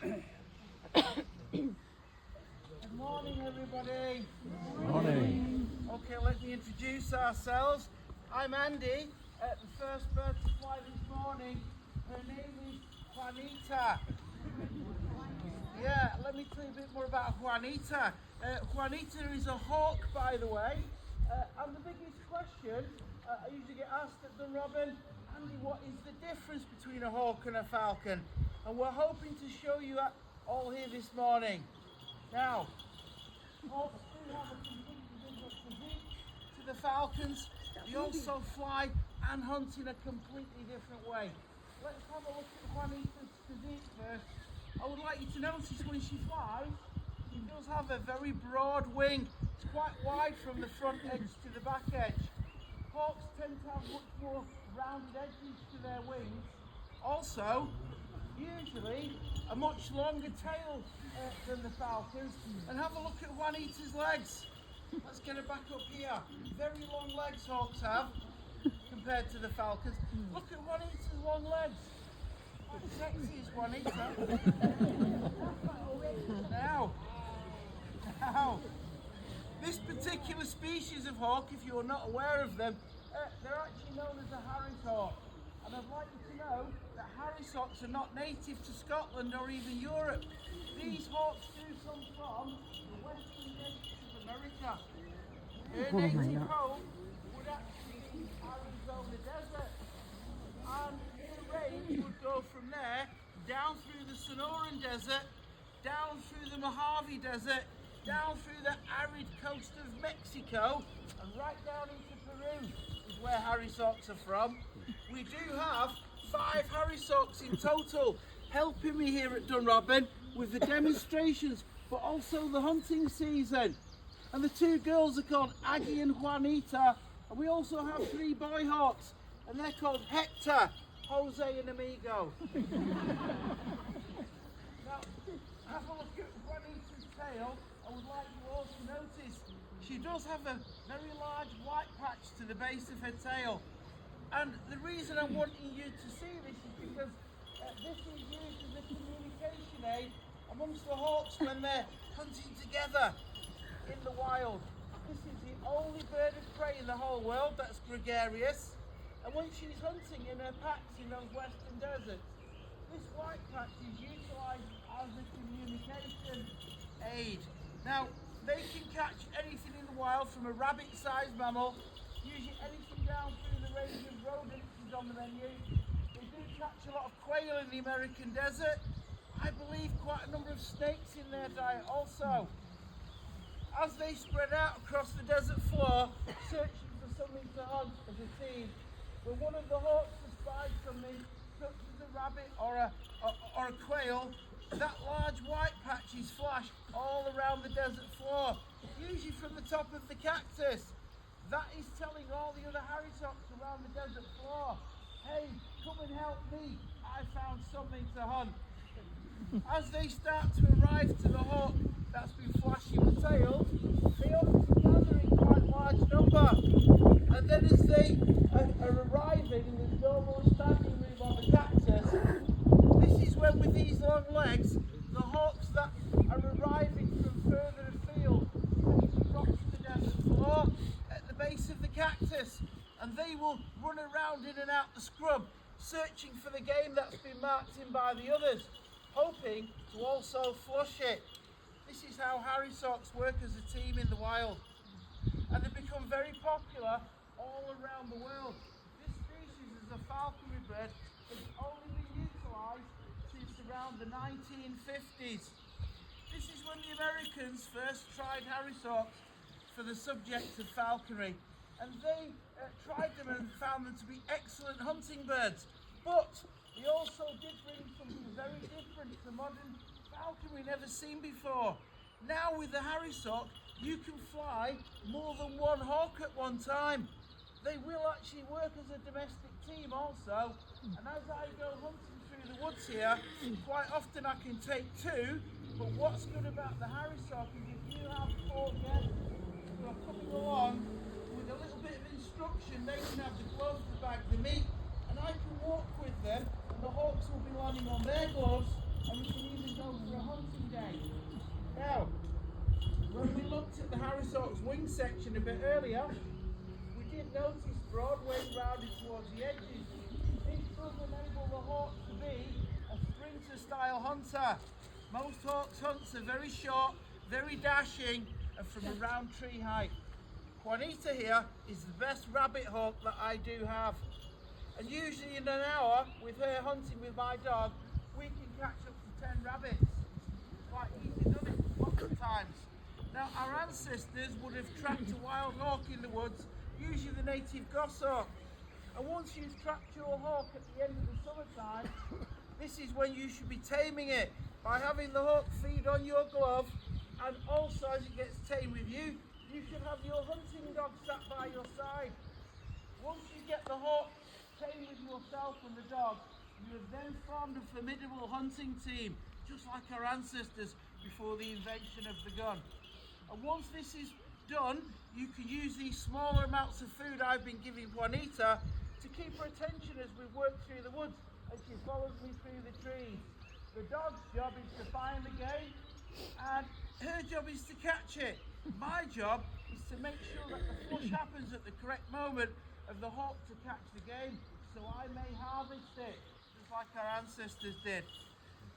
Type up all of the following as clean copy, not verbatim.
Good morning, everybody. Morning. Okay, let me introduce ourselves. I'm Andy. The first bird to fly this morning, her name is Juanita. Yeah, let me tell you a bit more about Juanita. Juanita is a hawk, by the way. And the biggest question I usually get asked at Dunrobin, Andy, what is the difference between a hawk and a falcon? And we're hoping to show you that all here this morning. Now, hawks do have a completely different physique to the falcons. They also fly and hunt in a completely different way. Let's have a look at Juanita's physique first. I would like you to notice when she flies, she does have a very broad wing. It's quite wide from the front edge to the back edge. Hawks tend to have much more rounded edges to their wings. Also, usually a much longer tail than the falcons. And have a look at Juanita's legs. Let's get her back up here. Very long legs hawks have compared to the falcons. Look at Juanita's long legs. How sexy is Juanita? Now, this particular species of hawk, if you're not aware of them, they're actually known as a Harris hawk. And I'd like you to know that Harris hawks are not native to Scotland or even Europe. These hawks do come from the western states of America. Their native home would actually be Arizona desert. And the range would go from there down through the Sonoran Desert, down through the Mojave Desert, down through the arid coast of Mexico, and right down into Peru is where Harris hawks are from. We do have 5 Harris hawks in total helping me here at Dunrobin with the demonstrations, but also the hunting season. And the 2 girls are called Aggie and Juanita, and we also have 3 boy hawks, and they're called Hector, Jose and Amigo. Now, have a look at Juanita's tail. I would like you all to notice she does have a very large white patch to the base of her tail. And the reason I'm wanting you to see this is because this is used as a communication aid amongst the hawks when they're hunting together in the wild. This is the only bird of prey in the whole world that's gregarious. And when she's hunting in her packs in those western deserts, this white patch is utilised as a communication aid. Now, they can catch anything in the wild from a rabbit-sized mammal, usually anything down through the range of rodents is on the menu. They do catch a lot of quail in the American desert. I believe quite a number of snakes in their diet also. As they spread out across the desert floor, searching for something to hunt as a team, when one of the hawks spies something, such as a rabbit or a quail, that large white patch is flashed all around the desert floor, usually from the top of the cactus. That is telling all the other Harris hawks around the desert floor, hey, come and help me, I found something to hunt. As they start to arrive to the hawk that's been flashing the tail, they often gather in quite large number. And then as they are arriving in this normal standing room on the cactus, this is when with these long legs, the hawks that are arriving from further afield drop to the desert floor at the base of the cactus, and they will run around in and out the scrub, searching for the game that's been marked in by the others, hoping to also flush it. This is how Harris hawks work as a team in the wild, and they become very popular all around the world. This species is a falconry bird that's only been utilised since around the 1950s. This is when the Americans first tried Harris hawks for the subject of falconry, and they tried them and found them to be excellent hunting birds. But they also did bring something very different to modern falconry never seen before. Now with the Harris hawk, you can fly more than one hawk at one time. They will actually work as a domestic team also, and as I go hunting through the woods here, quite often I can take 2, but what's good about the Harris hawk is if you have 4 guests who are coming along with a little bit of instruction, they can have the gloves, the bag, the meat, and I can walk with them, and the hawks will be landing on their gloves, and we can even go hunting day. Now, when we looked at the Harrisawk's wing section a bit earlier, we did notice Broadway rounded towards the edges. This does enable the hawk to be a sprinter-style hunter. Most hawks' hunts are very short, very dashing, and from around tree height. Juanita here is the best rabbit hawk that I do have. And usually in an hour, with her hunting with my dog, we can catch up to 10 rabbits. Quite easy, done it lots of times. Now, our ancestors would have trapped a wild hawk in the woods, usually the native goshawk. And once you've trapped your hawk at the end of the summertime, this is when you should be taming it by having the hawk feed on your glove, and also as it gets tamed with you, you should have your hunting dog sat by your side. Once you get the hawk tamed with yourself and the dog, you have then formed a formidable hunting team, just like our ancestors before the invention of the gun. And once this is done, you can use these smaller amounts of food I've been giving Juanita to keep her attention as we work through the woods and she follows me through the trees. The dog's job is to find the game and her job is to catch it. My job is to make sure that the flush happens at the correct moment of the hawk to catch the game so I may harvest it, just like our ancestors did.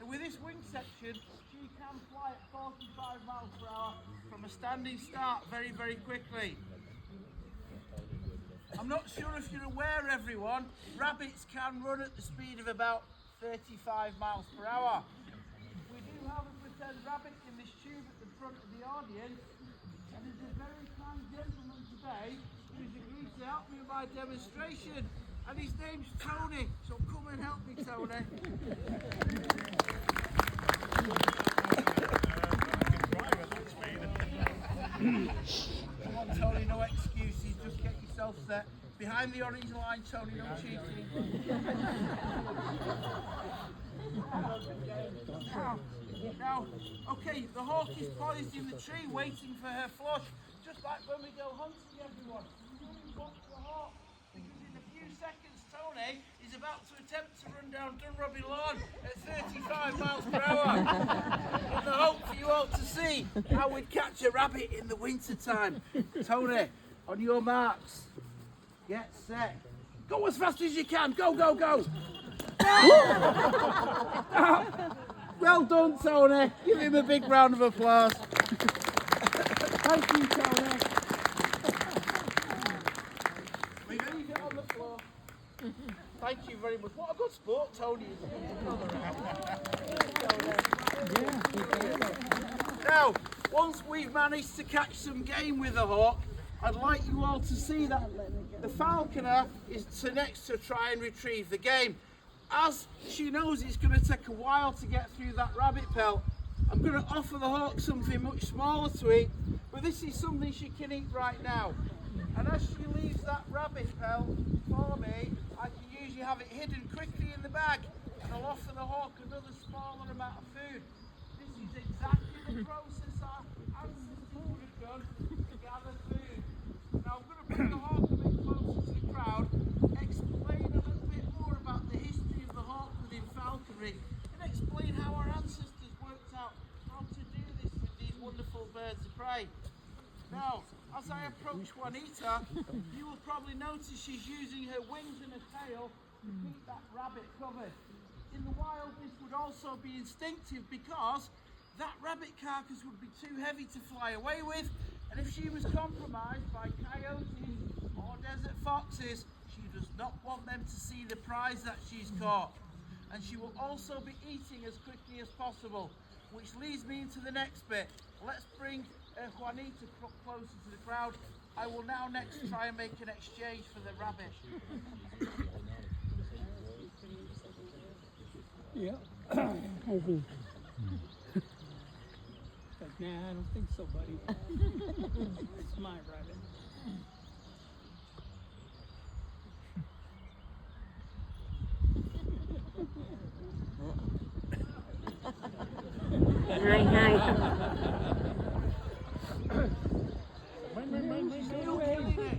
And with this wing section, she can fly at 45 miles per hour from a standing start very, very quickly. I'm not sure if you're aware, everyone, rabbits can run at the speed of about 35 miles per hour. We do have a pretend rabbit in this tube at the front of the audience, and there's a very kind gentleman today who's agreed to help me with my demonstration, and his name's Tony, so come and help me, Tony. Come on, Tony, no excuses, just get yourself set. Behind the orange line, Tony, no cheating. Now, okay, the hawk is poised in the tree waiting for her flush, just like when we go hunting, everyone. You only watch the hawk, because in a few seconds, Tony is about to attempt to run down Dunrobin lawn at 35 miles per hour. In the hope for you all to see how we'd catch a rabbit in the winter time. Tony, on your marks, get set, go as fast as you can, go, go, go. Well done, Tony. Give him a big round of applause. Thank you, Tony. We're going to get on the floor. Thank you very much. What a good sport Tony is. Now, once we've managed to catch some game with the hawk, I'd like you all to see that the falconer is next to try and retrieve the game. As she knows it's going to take a while to get through that rabbit pelt, I'm going to offer the hawk something much smaller to eat, but this is something she can eat right now. And as she leaves that rabbit pelt for me, I can usually have it hidden quickly in the bag, and I'll offer the hawk another smaller amount of food. This is exactly the process our ancestors would have done to gather food. Now I'm going to bring the hawk a bit closer to the crowd, explain a little bit more about the history of the hawk within falconry, and explain how our ancestors worked out how to do this with these wonderful birds of prey. Now, as I approach Juanita, you will probably notice she's using her wings and her tail to keep that rabbit covered. In the wild, this would also be instinctive because that rabbit carcass would be too heavy to fly away with, and if she was compromised by coyotes or desert foxes, she does not want them to see the prize that she's caught. And she will also be eating as quickly as possible, which leads me into the next bit. Let's bring Juanita closer to the crowd. I will now next try and make an exchange for the rabbit. Yeah. Nah, I don't think so, buddy. It's my rabbit. Hi. Still killing it.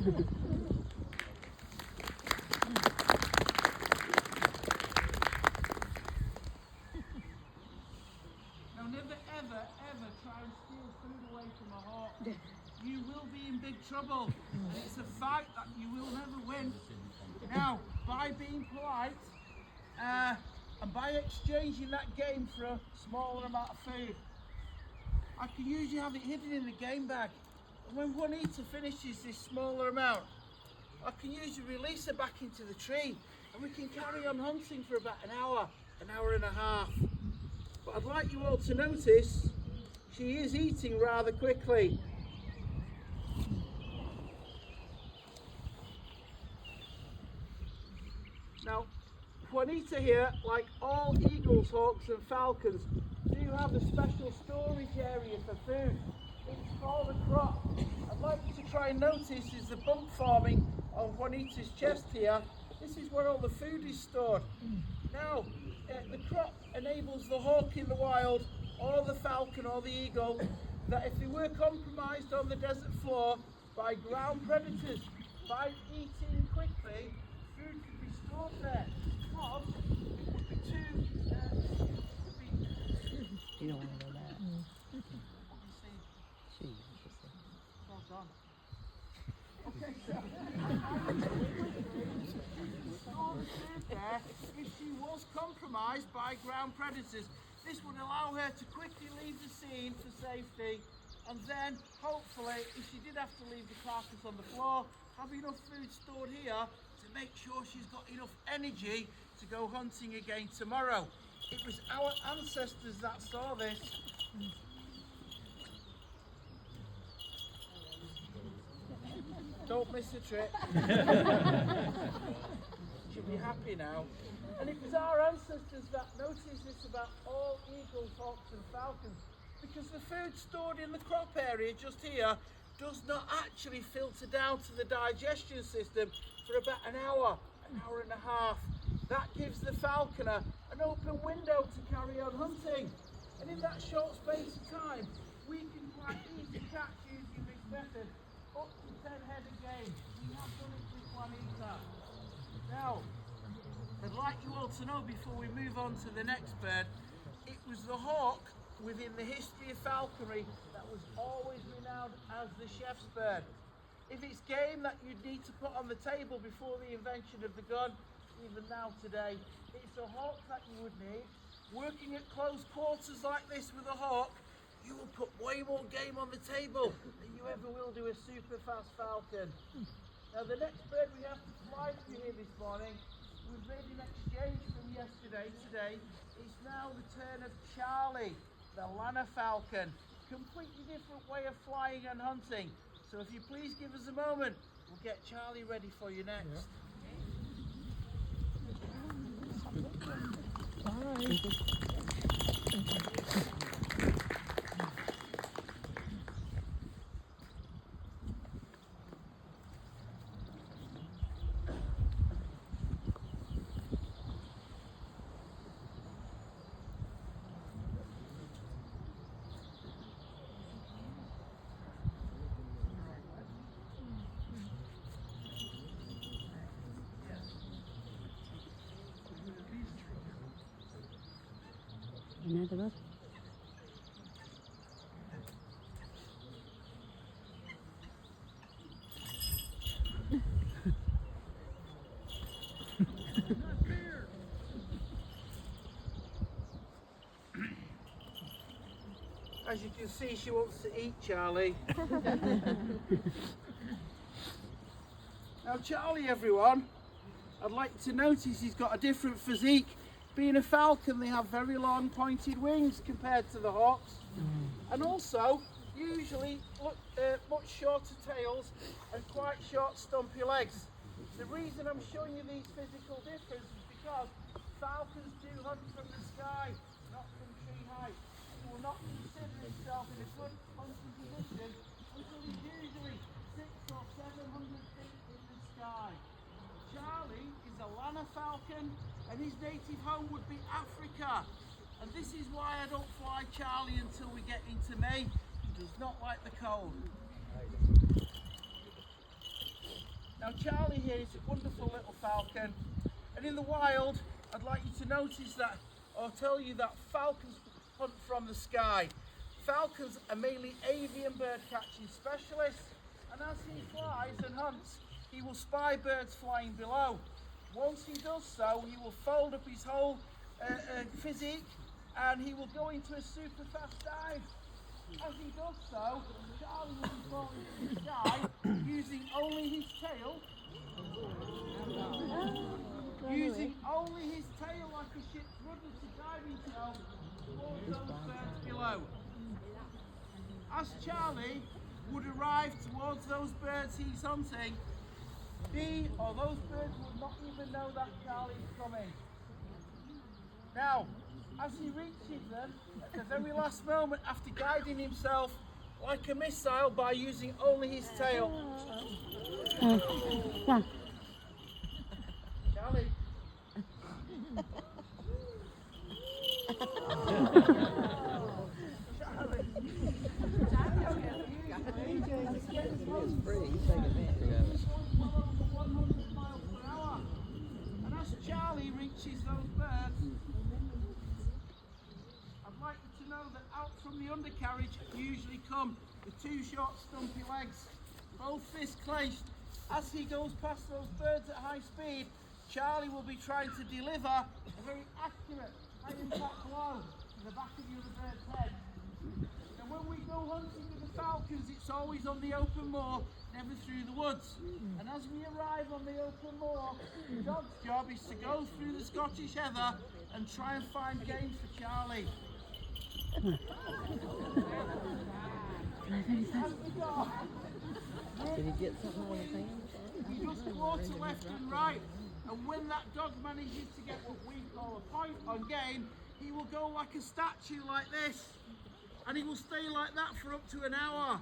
Now never ever, ever try and steal food away from a hawk. You will be in big trouble. And it's a fight that you will never win. Now, by being polite, and by exchanging that game for a smaller amount of food, I can usually have it hidden in the game bag. And when Juanita finishes this smaller amount, I can usually release her back into the tree and we can carry on hunting for about an hour and a half. But I'd like you all to notice she is eating rather quickly. Now, Juanita here, like all eagles, hawks and falcons, do have a special storage area for food. It's called a crop. I'd like you to try and notice is the bump forming on Juanita's chest here. This is where all the food is stored. Now, the crop enables the hawk in the wild, or the falcon or the eagle, that if they were compromised on the desert floor by ground predators, by eating quickly, food could be stored there. Because it would be too, You don't want to know that. what do you say? She. Well done. Okay, so stored food there. If she was compromised by ground predators, this would allow her to quickly leave the scene for safety, and then hopefully, if she did have to leave the carcass on the floor, have enough food stored here to make sure she's got enough energy to go hunting again tomorrow. It was our ancestors that saw this. Don't miss a trip. She'll be happy now. And it was our ancestors that noticed this about all eagles, hawks and falcons, because the food stored in the crop area just here does not actually filter down to the digestion system for about an hour and a half. That gives the falconer an open window to carry on hunting. And in that short space of time, we can quite easily catch, using this method, up to 10 head a game. We have done it with Juanita. Now, I'd like you all to know before we move on to the next bird, it was the hawk within the history of falconry that was always renowned as the chef's bird. If it's game that you'd need to put on the table before the invention of the gun, even now today, it's a hawk that you would need. Working at close quarters like this with a hawk, you will put way more game on the table than you ever will do a super fast falcon. Now the next bird we have to fly through here this morning was made an exchange from yesterday. Today it's now the turn of Charlie, the Lana falcon. Completely different way of flying and hunting. So if you please give us a moment, we'll get Charlie ready for you next. Another one? As you can see, she wants to eat Charlie. Now Charlie, everyone, I'd like you to notice he's got a different physique. Being a falcon, they have very long pointed wings compared to the hawks, and also usually much shorter tails and quite short stumpy legs. The reason I'm showing you these physical differences is because falcons do hunt from the sky, not from tree height. He will not consider himself in a good hunting position until he's usually 600 or 700 feet in the sky. Charlie is a Lana falcon, and his native home would be Africa. And this is why I don't fly Charlie until we get into May. He does not like the cold. Now Charlie here is a wonderful little falcon, and in the wild I'd like you to notice that, or tell you that falcons hunt from the sky. Falcons are mainly avian bird catching specialists, and as he flies and hunts, he will spy birds flying below. Once he does so, he will fold up his whole physique and he will go into a super fast dive. As he does so, Charlie will be falling to the sky using only his tail. Using only his tail like a ship's rudder to guide himself towards those birds below. As Charlie would arrive towards those birds he's hunting, he or those birds would not even know that Charlie's coming. Now, as he reaches them at the very last moment after guiding himself like a missile by using only his tail. Charlie. Charlie reaches those birds, I'd like you to know that out from the undercarriage usually come with two short stumpy legs, both fists clenched. As he goes past those birds at high speed, Charlie will be trying to deliver a very accurate high impact blow to the back of the other bird's head. And when we go hunting with the falcons, it's always on the open moor, never through the woods. And as we arrive on the open moor, the dog's job is to go through the Scottish heather and try and find game for Charlie. As the dog, did he get something on his hand? he does claw to left and right, and when that dog manages to get what we call a point on game, he will go like a statue like this, and he will stay like that for up to an hour.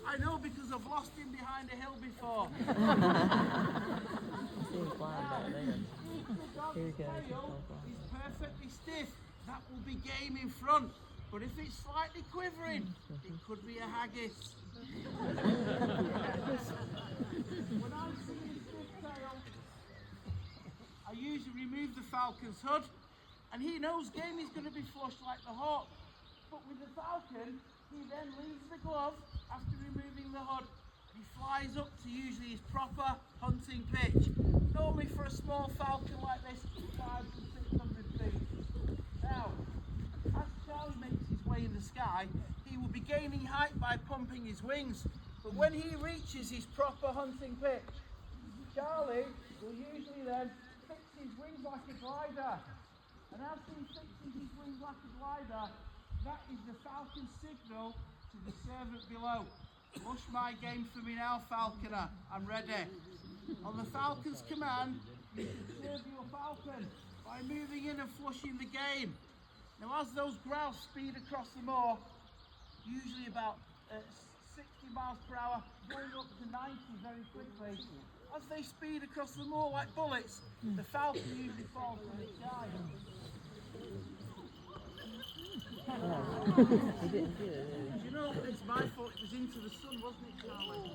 I know because I've lost him behind a hill before. See him flying back there. If the dog's Here he goes. tail is perfectly stiff, that will be game in front. But if it's slightly quivering, it could be a haggis. When I see his stiff tail, I usually remove the falcon's hood, and he knows game is going to be flushed like the hawk. But with the falcon, he then leaves the glove after removing the hood. He flies up to usually his proper hunting pitch. Normally for a small falcon like this, 500 to 600 feet. Now, as Charlie makes his way in the sky, he will be gaining height by pumping his wings. But when he reaches his proper hunting pitch, Charlie will usually then fix his wings like a glider. And as he fixes his wings like a glider, that is the falcon's signal to the servant below. Flush my game for me now, falconer. I'm ready. On the falcon's command, you should serve your falcon by moving in and flushing the game. Now, as those grouse speed across the moor, usually about 60 miles per hour, going up to 90 very quickly, as they speed across the moor like bullets, the falcon usually falls from its side. He didn't do it. You know, it's my fault. It was into the sun, wasn't it, Charlie?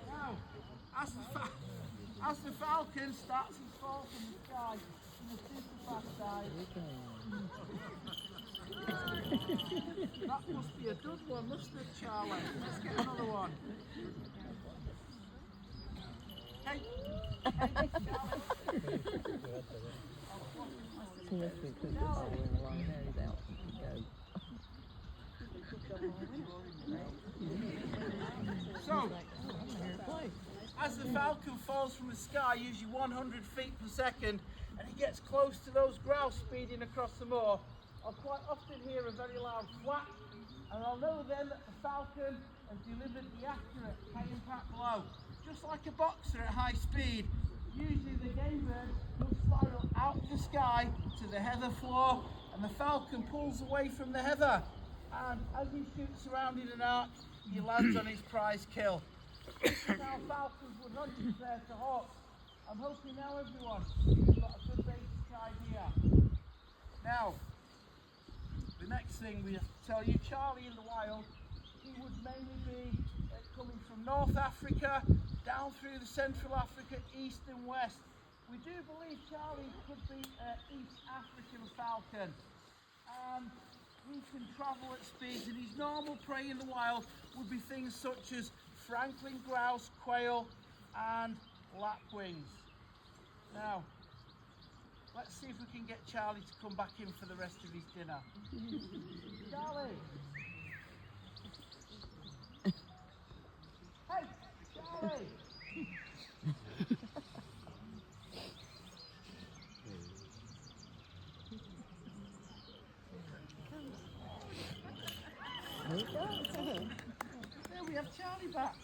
Now, as the falcon starts his fall from the sky in a super fast dive, that must be a good one, mustn't it, Charlie? Let's get another one. Hey, Charlie. See if we could go along there. He's out. So, as the falcon falls from the sky, usually 100 feet per second, and he gets close to those grouse speeding across the moor, I'll quite often hear a very loud flap, and I'll know then that the falcon has delivered the accurate high impact blow. Just like a boxer at high speed, usually the game bird will spiral out of the sky to the heather floor, and the falcon pulls away from the heather. And as he shoots around in an arc, he lands on his prize kill. Now falcons would hunt compared to hawks. I'm hoping now everyone has got a good basic idea. Now, the next thing we have to tell you, Charlie in the wild he would mainly be coming from North Africa, down through the Central Africa, East and West. We do believe Charlie could be East African falcon. And he can travel at speeds, and his normal prey in the wild would be things such as Franklin grouse, quail, and lapwings. Now, let's see if we can get Charlie to come back in for the rest of his dinner. Charlie! Hey, Charlie! There we have Charlie back.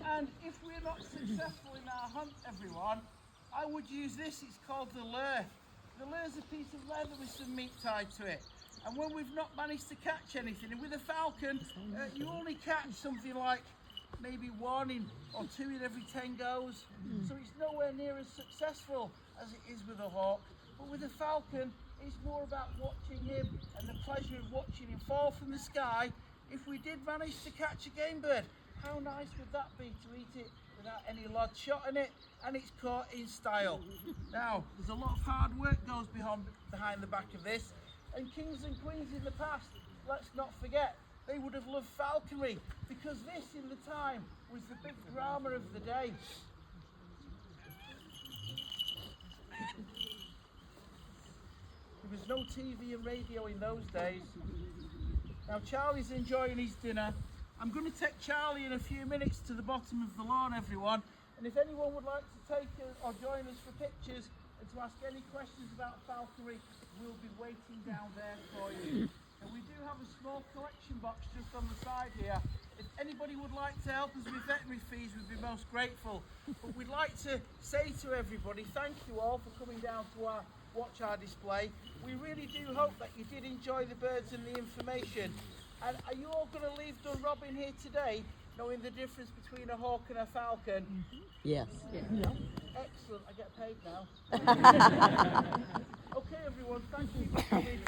And if we're not successful in our hunt, everyone, I would use this. It's called the lure. The lure's a piece of leather with some meat tied to it. And when we've not managed to catch anything, and with a falcon, you only catch something like maybe 1 or 2 in every 10 goes. So it's nowhere near as successful as it is with a hawk. But with a falcon, it's more about watching him and the pleasure of watching him fall from the sky. If we did manage to catch a game bird, how nice would that be to eat it without any lead shot in it, and it's caught in style. Now, there's a lot of hard work goes behind the back of this, and kings and queens in the past, let's not forget, they would have loved falconry, because this in the time was the big drama of the day. There was no TV and radio in those days. Now Charlie's enjoying his dinner. I'm going to take Charlie in a few minutes to the bottom of the lawn, everyone. And if anyone would like to take or join us for pictures and to ask any questions about falconry, we'll be waiting down there for you. And we do have a small collection box just on the side here. If anybody would like to help us with veterinary fees, we'd be most grateful. But we'd like to say to everybody, thank you all for coming down to watch our display. We really do hope that you did enjoy the birds and the information. And are you all going to leave Dunrobin here today knowing the difference between a hawk and a falcon? Yes. Yeah. Excellent, I get paid now. Okay everyone, thank you for coming.